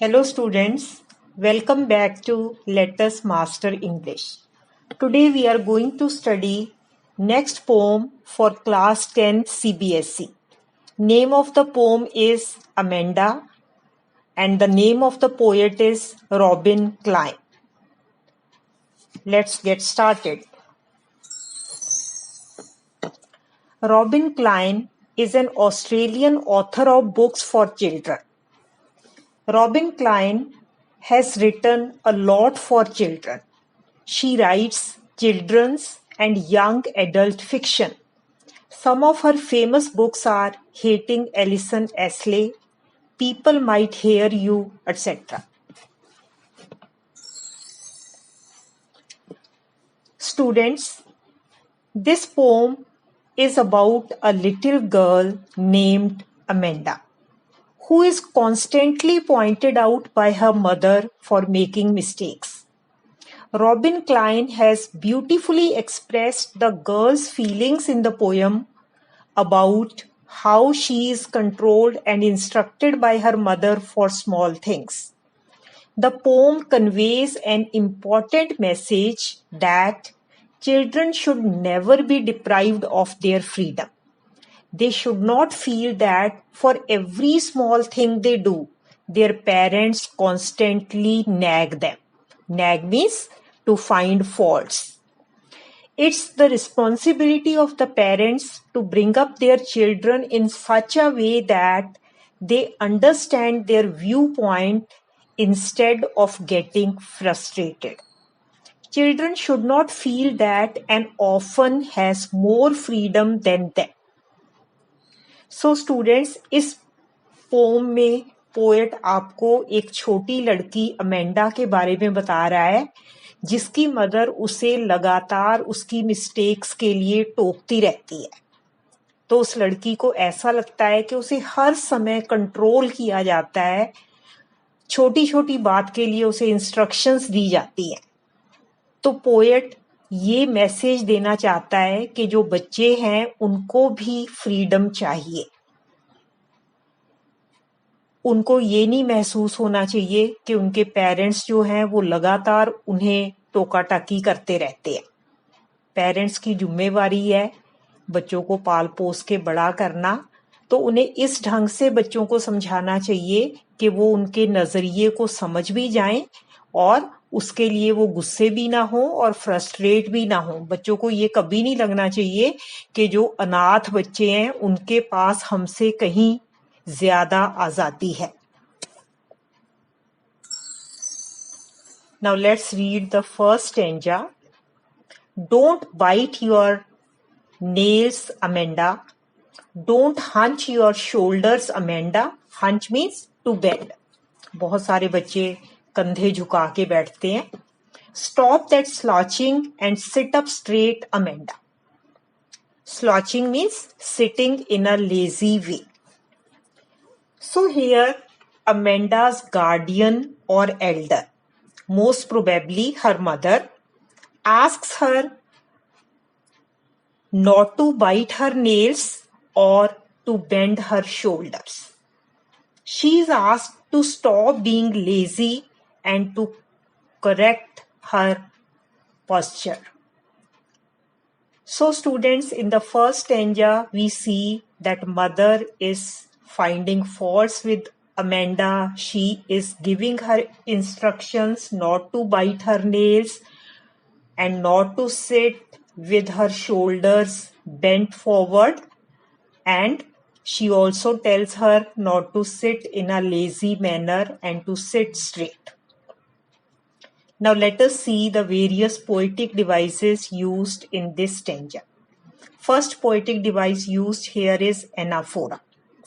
Hello students, welcome back to Let Us Master English. Today we are going to study next poem for class 10 CBSE. Name of the poem is Amanda and the name of the poet is Robin Klein. Let's get started. Robin Klein is an Australian author of books for children. Robin Klein has written a lot for children. She writes children's and young adult fiction. Some of her famous books are Hating Alison Ashley, People Might Hear You, etc. Students, this poem is about a little girl named Amanda, who is constantly pointed out by her mother for making mistakes. Robin Klein has beautifully expressed the girl's feelings in the poem about how she is controlled and instructed by her mother for small things. The poem conveys an important message that children should never be deprived of their freedom. They should not feel that for every small thing they do, their parents constantly nag them. Nag means to find faults. It's the responsibility of the parents to bring up their children in such a way that they understand their viewpoint instead of getting frustrated. Children should not feel that an orphan has more freedom than them. So students, इस pome में poet आपको एक छोटी लड़की Amanda के बारे में बता रहा है जिसकी मदर उसे लगातार उसकी मिस्टेक्स के लिए टोकती रहती है। तो उस लड़की को ऐसा लगता है कि उसे हर समय कंट्रोल किया जाता है, छोटी छोटी बात के लिए उसे इंस्ट्रक्शंस दी जाती हैं। तो पोएट ये मैसेज देना चाहता है कि जो बच्चे हैं उनको भी फ्रीडम चाहिए। उनको ये नहीं महसूस होना चाहिए कि उनके पेरेंट्स जो हैं वो लगातार उन्हें टोका-टाकी करते रहते हैं। पेरेंट्स की जिम्मेवारी है बच्चों को पाल पोस के बड़ा करना, तो उन्हें इस ढंग से बच्चों को समझाना चाहिए कि वो उनके नजरिए को समझ भी जाएं और उसके लिए वो गुस्से भी ना हो और फ्रस्ट्रेट भी ना हो। बच्चों को ये कभी नहीं लगना चाहिए कि जो अनाथ बच्चे हैं उनके पास हमसे कहीं ज्यादा आजादी है। Now let's read the first stanza. Don't bite your nails, Amanda. Don't hunch your shoulders, Amanda. Hunch means to bend. बहुत सारे बच्चे कंधे झुका के बैठते हैं। Stop that slouching and sit up straight, Amanda. Slouching means sitting in a lazy way. So here, Amanda's guardian or elder, most probably her mother, asks her not to bite her nails or to bend her shoulders. She is asked to stop being lazy and to correct her posture. So students, in the first stanza, we see that mother is finding faults with Amanda. She is giving her instructions not to bite her nails and not to sit with her shoulders bent forward, and she also tells her not to sit in a lazy manner and to sit straight. Now let us see the various poetic devices used in this stanza. First poetic device used here is anaphora.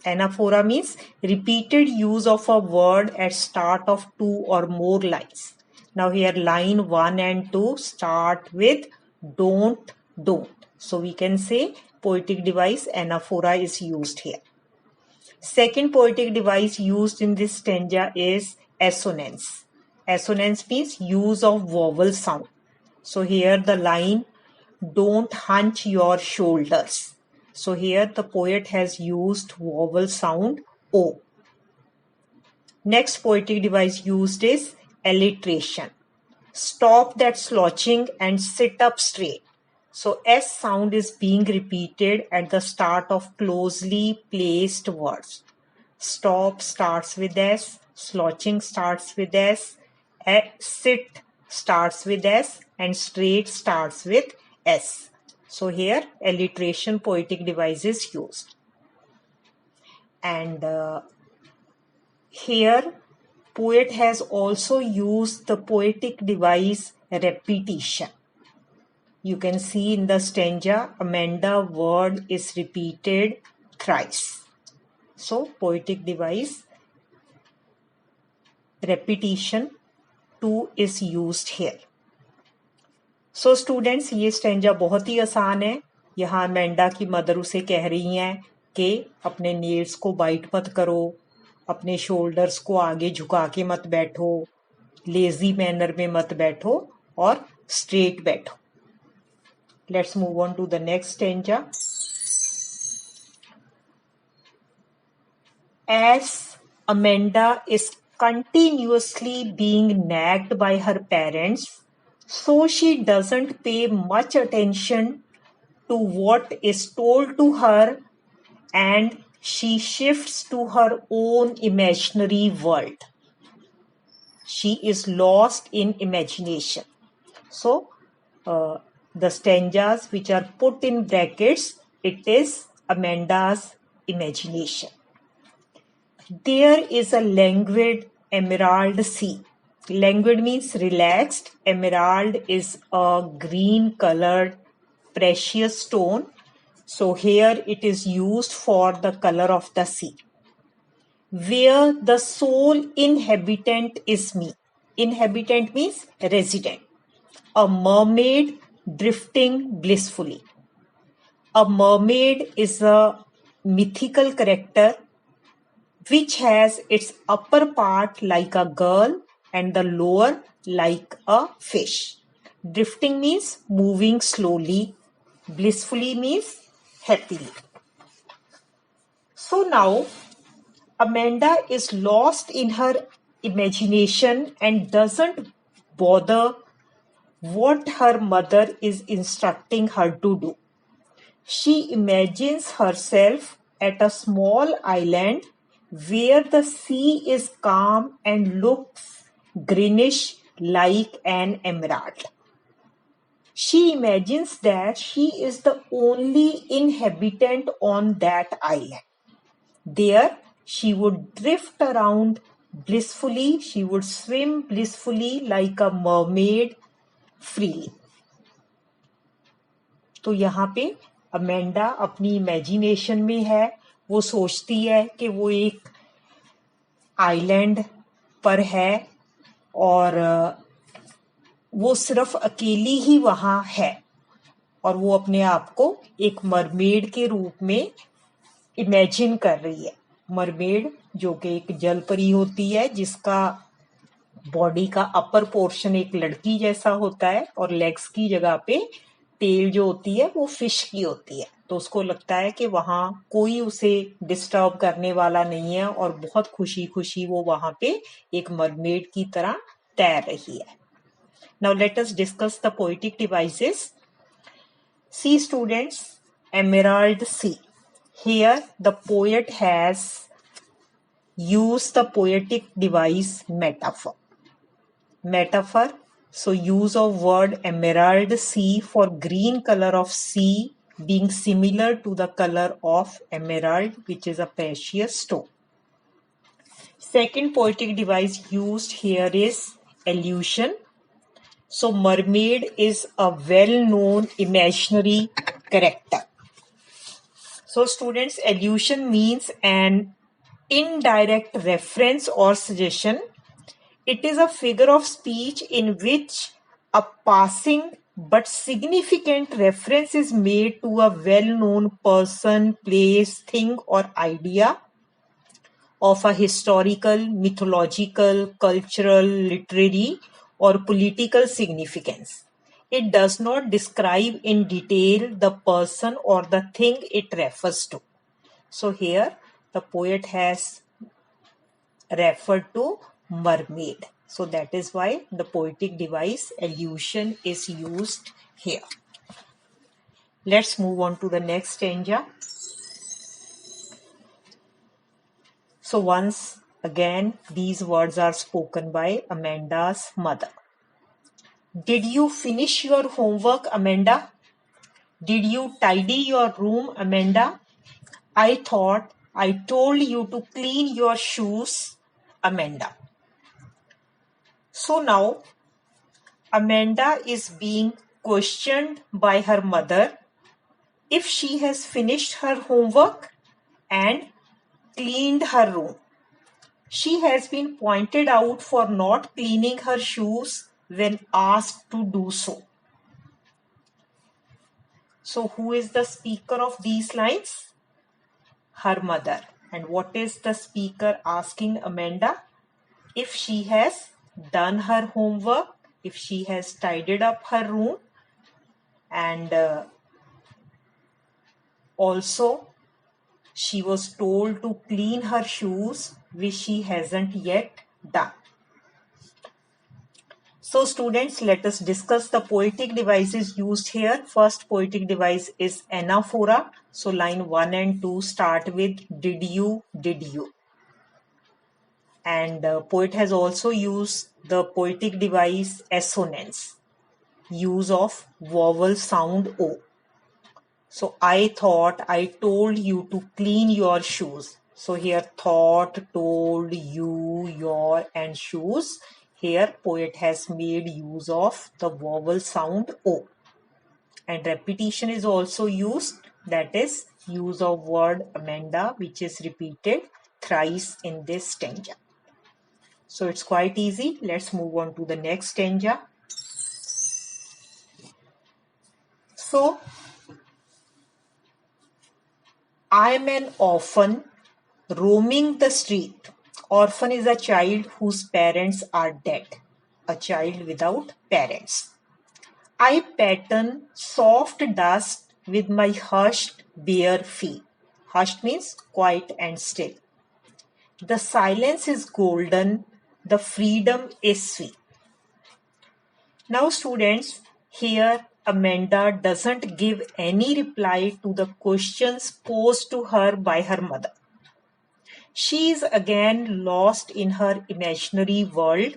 Anaphora means repeated use of a word at start of two or more lines. Now here line 1 and 2 start with don't. So we can say poetic device anaphora is used here. Second poetic device used in this stanza is assonance. Assonance means use of vowel sound. So here the line don't hunch your shoulders. So here the poet has used vowel sound O. Next poetic device used is alliteration. Stop that slouching and sit up straight. So S sound is being repeated at the start of closely placed words. Stop starts with S, slouching starts with S, sit starts with S, and straight starts with S. So here alliteration poetic device is used. And here poet has also used the poetic device repetition. You can see in the stanza, Amanda word is repeated thrice. So poetic device repetition 2 is used here. So students, ये stanza बहुत ही आसान है. यहाँ Amanda की mother उसे कह रही हैं कि अपने नेल्स को बाइट मत करो, अपने शोल्डर्स को आगे झुका के मत बैठो, लेजी मैनर में मत बैठो और स्ट्रेट बैठो. Let's move on to the next stanza. As Amanda is continuously being nagged by her parents, so she doesn't pay much attention to what is told to her and she shifts to her own imaginary world. She is lost in imagination. So, the stanzas which are put in brackets, it is Amanda's imagination. There is a languid emerald sea. Languid means relaxed. Emerald is a green colored precious stone. So here it is used for the color of the sea. Where the sole inhabitant is me. Inhabitant means resident. A mermaid drifting blissfully. A mermaid is a mythical character which has its upper part like a girl and the lower like a fish. Drifting means moving slowly. Blissfully means happily. So now Amanda is lost in her imagination and doesn't bother what her mother is instructing her to do. She imagines herself at a small island where the sea is calm and looks greenish like an emerald. She imagines that she is the only inhabitant on that island. There, she would drift around blissfully, she would swim blissfully like a mermaid freely. तो यहाँ पे Amanda अपनी imagination में है. वो सोचती है कि वो एक आइलैंड पर है और वो सिर्फ अकेली ही वहां है और वो अपने आप को एक मरमेड के रूप में इमेजिन कर रही है. मरमेड जो कि एक जल परी होती है जिसका बॉडी का अपर पोर्शन एक लड़की जैसा होता है और लेग्स की जगह पे टेल जो होती है वो फिश की होती है. तो उसको लगता है कि वहां कोई उसे डिस्टर्ब करने वाला नहीं है और बहुत खुशी खुशी वो वहां पे एक मरमेड की तरह तैर रही है. Now let us discuss the poetic devices. See students, Emerald Sea. Here the poet has used the poetic device metaphor. Metaphor. So use of word emerald sea for green color of sea being similar to the color of emerald, which is a precious stone. Second poetic device used here is allusion. So mermaid is a well-known imaginary character. So students, allusion means an indirect reference or suggestion. It is a figure of speech in which a passing but significant reference is made to a well-known person, place, thing or idea of a historical, mythological, cultural, literary or political significance. It does not describe in detail the person or the thing it refers to. So here the poet has refer to mermaid. So that is why the poetic device allusion is used here. Let's move on to the next stanza. So once again, these words are spoken by Amanda's mother. Did you finish your homework, Amanda? Did you tidy your room, Amanda? I thought I told you to clean your shoes, Amanda. So now Amanda is being questioned by her mother if she has finished her homework and cleaned her room. She has been pointed out for not cleaning her shoes when asked to do so. So who is the speaker of these lines? Her mother. And what is the speaker asking Amanda? If she has done her homework, if she has tidied up her room, and also she was told to clean her shoes, which she hasn't yet done. So students, let us discuss the poetic devices used here. First poetic device is anaphora. So line 1 and 2 start with did you, did you. And poet has also used the poetic device assonance, use of vowel sound O. So I thought I told you to clean your shoes. So here thought, told, you, your and shoes. Here poet has made use of the vowel sound O. And repetition is also used, that is use of word Amanda, which is repeated thrice in this stanza. So it's quite easy. Let's move on to the next stanza. So I'm an orphan roaming the street. Orphan is a child whose parents are dead, a child without parents. I pattern soft dust with my hushed bare feet. Hushed means quiet and still. The silence is golden, the freedom is sweet. Now students, here Amanda doesn't give any reply to the questions posed to her by her mother. She is again lost in her imaginary world.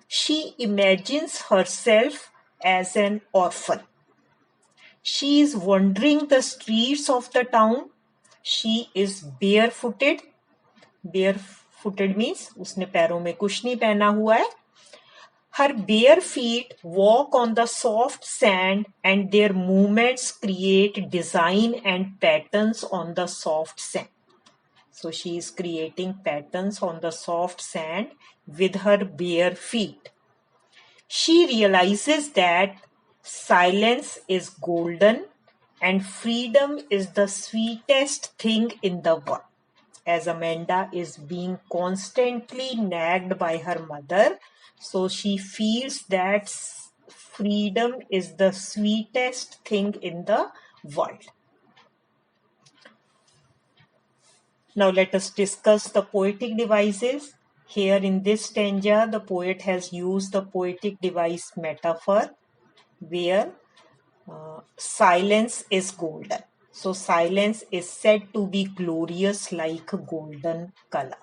She imagines herself as an orphan. She is wandering the streets of the town. She is barefooted. Barefooted means उसने पैरों में कुछ नहीं पहना हुआ है. Her bare feet walk on the soft sand and their movements create design and patterns on the soft sand. So she is creating patterns on the soft sand with her bare feet. She realizes that silence is golden and freedom is the sweetest thing in the world. As Amanda is being constantly nagged by her mother, so she feels that freedom is the sweetest thing in the world. Now let us discuss the poetic devices. Here in this stanza, the poet has used the poetic device metaphor where silence is golden. So silence is said to be glorious like golden color.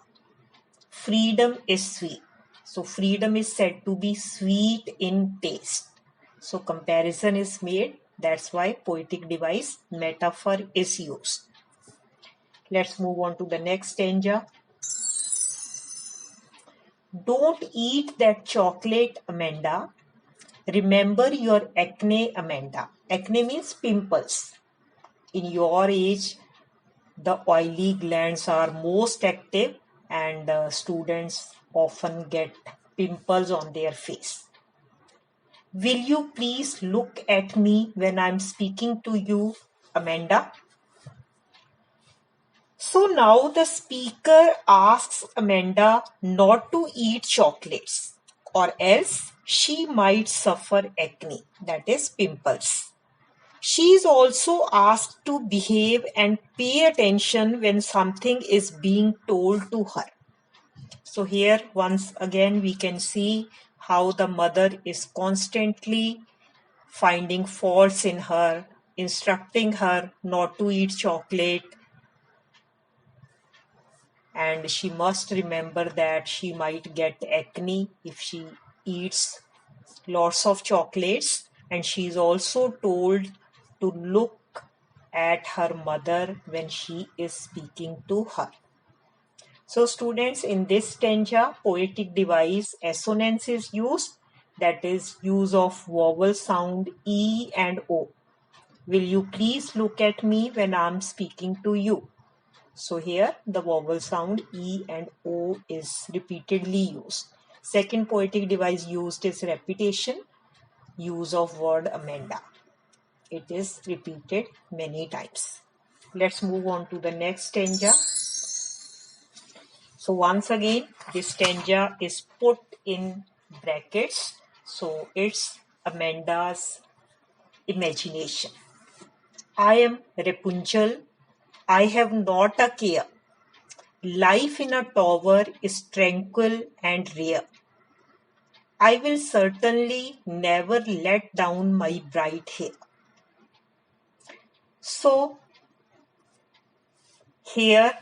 Freedom is sweet. So freedom is said to be sweet in taste. So comparison is made. That's why poetic device metaphor is used. Let's move on to the next stanza. Don't eat that chocolate, Amanda. Remember your acne, Amanda. Acne means pimples. In your age, the oily glands are most active and students often get pimples on their face. Will you please look at me when I'm speaking to you, Amanda? So now the speaker asks Amanda not to eat chocolates or else she might suffer acne, that is pimples. She is also asked to behave and pay attention when something is being told to her. So here once again we can see how the mother is constantly finding faults in her, instructing her not to eat chocolate, and she must remember that she might get acne if she eats lots of chocolates. And she is also told to look at her mother when she is speaking to her. So students, in this stanza, poetic device assonance is used, that is use of vowel sound E and O. Will you please look at me when I'm speaking to you? So here the vowel sound E and O is repeatedly used. Second poetic device used is repetition, use of word Amanda. It is repeated many times. Let's move on to the next stanza. So once again, this stanza is put in brackets. So it's Amanda's imagination. I am Rapunzel. I have not a care. Life in a tower is tranquil and rare. I will certainly never let down my bright hair. So here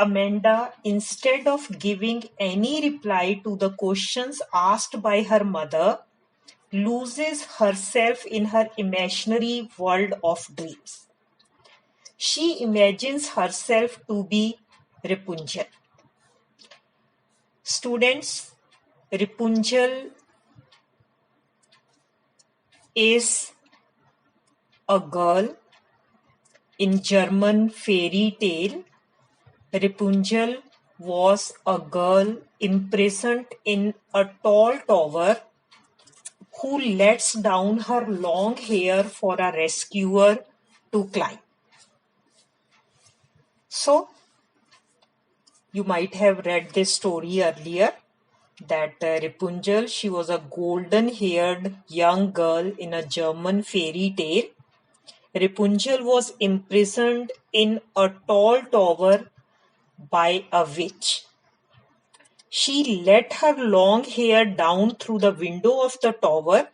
Amanda, instead of giving any reply to the questions asked by her mother, loses herself in her imaginary world of dreams. She imagines herself to be Rapunzel. Students, Rapunzel is a girl in German fairy tale. Rapunzel was a girl imprisoned in a tall tower who lets down her long hair for a rescuer to climb. So, you might have read this story earlier that Rapunzel, she was a golden-haired young girl in a German fairy tale. Rapunzel was imprisoned in a tall tower by a witch. She let her long hair down through the window of the tower.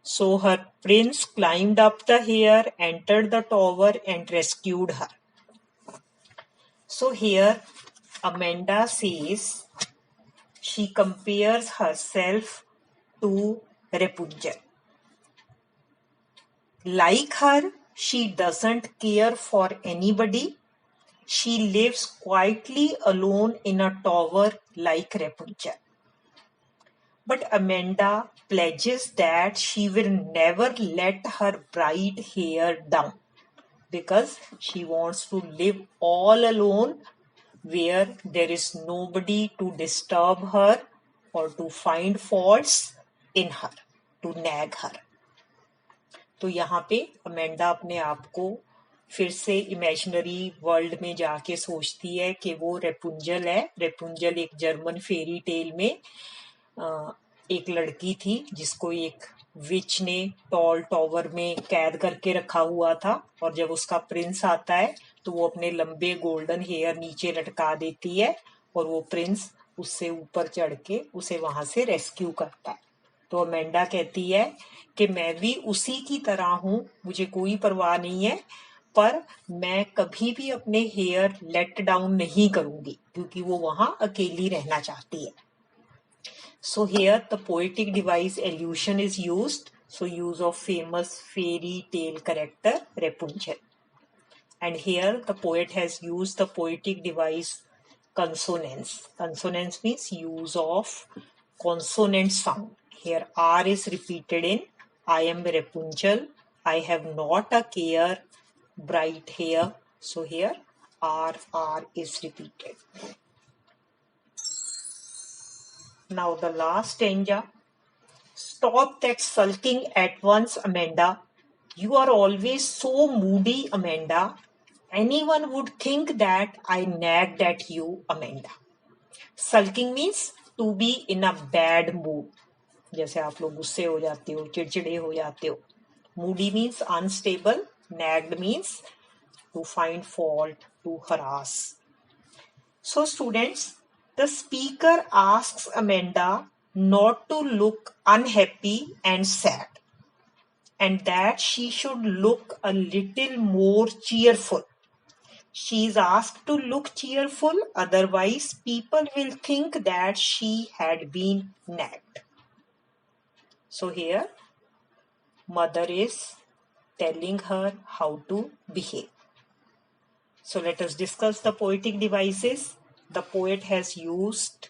So her prince climbed up the hair, entered the tower, and rescued her. So here Amanda says she compares herself to Rapunzel. Like her, she doesn't care for anybody. She lives quietly alone in a tower like Rapunzel. But Amanda pledges that she will never let her bright hair down because she wants to live all alone where there is nobody to disturb her or to find faults in her, to nag her. तो यहाँ पे Amanda अपने आप को फिर से imaginary world में जाके सोचती है कि वो रेपुंजल है. रेपुंजल एक जर्मन फेरी टेल में एक लड़की थी जिसको एक विच ने टॉल टॉवर में कैद करके रखा हुआ था, और जब उसका प्रिंस आता है तो वो अपने लंबे गोल्डन हेयर नीचे लटका देती है और वो प्रिंस उससे ऊपर चढ़ के उसे वहां से रेस्क्यू करता है. तो अमेंडा कहती है कि मैं भी उसी की तरह हूं, मुझे कोई परवाह नहीं है, पर मैं कभी भी अपने हेयर लेट डाउन नहीं करूंगी क्योंकि वो वहां अकेली रहना चाहती है. So here the poetic device allusion is used. So use of famous fairy tale character Rapunzel. And here the poet has used the poetic device consonance. Consonance means use of consonant sound. Here R is repeated in I am Rapunzel. I have not a care, bright hair. So here R is repeated. Now the last stanza. Stop that sulking at once, Amanda. You are always so moody, Amanda. Anyone would think that I nagged at you, Amanda. Sulking means to be in a bad mood. जैसे आप लोग गुस्से हो जाते हो, चिड़चिड़े हो जाते हो. Moody means unstable. Nagged means to find fault, to harass. So students, The speaker asks Amanda not to look unhappy and sad, and that she should look a little more cheerful. She is asked to look cheerful, otherwise people will think that she had been nagged. So here, mother is telling her how to behave. So let us discuss the poetic devices. The poet has used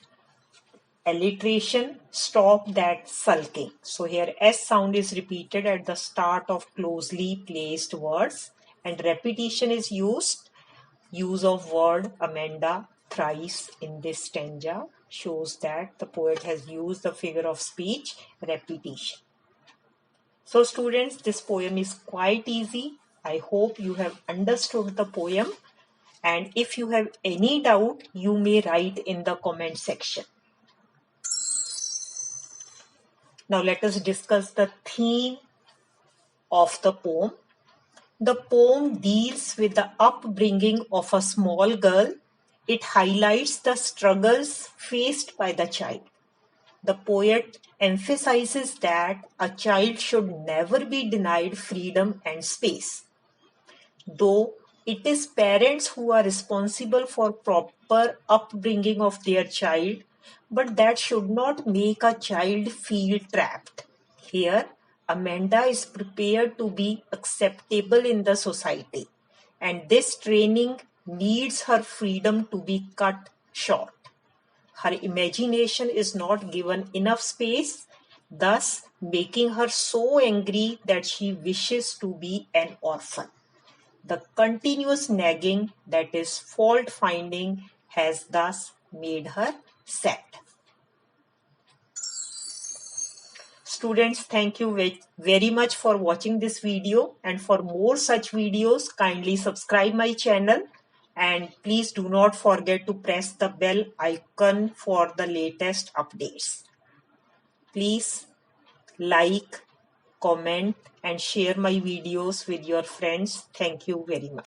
alliteration, stop that sulking. So here S sound is repeated at the start of closely placed words, and repetition is used. Use of word Amanda thrice in this stanza shows that the poet has used the figure of speech repetition. So students, this poem is quite easy. I hope you have understood the poem, and if you have any doubt, you may write in the comment section. Now let us discuss the theme of the poem. The poem deals with the upbringing of a small girl. It highlights the struggles faced by the child. The poet emphasizes that a child should never be denied freedom and space. Though it is parents who are responsible for proper upbringing of their child, but that should not make a child feel trapped. Here, Amanda is prepared to be acceptable in the society, and this training needs her freedom to be cut short. Her imagination is not given enough space, thus making her so angry that she wishes to be an orphan. The continuous nagging, that is fault finding, has thus made her sad. Students, thank you very much for watching this video, and for more such videos, kindly subscribe my channel, and please do not forget to press the bell icon for the latest updates. Please like, comment and share my videos with your friends. Thank you very much.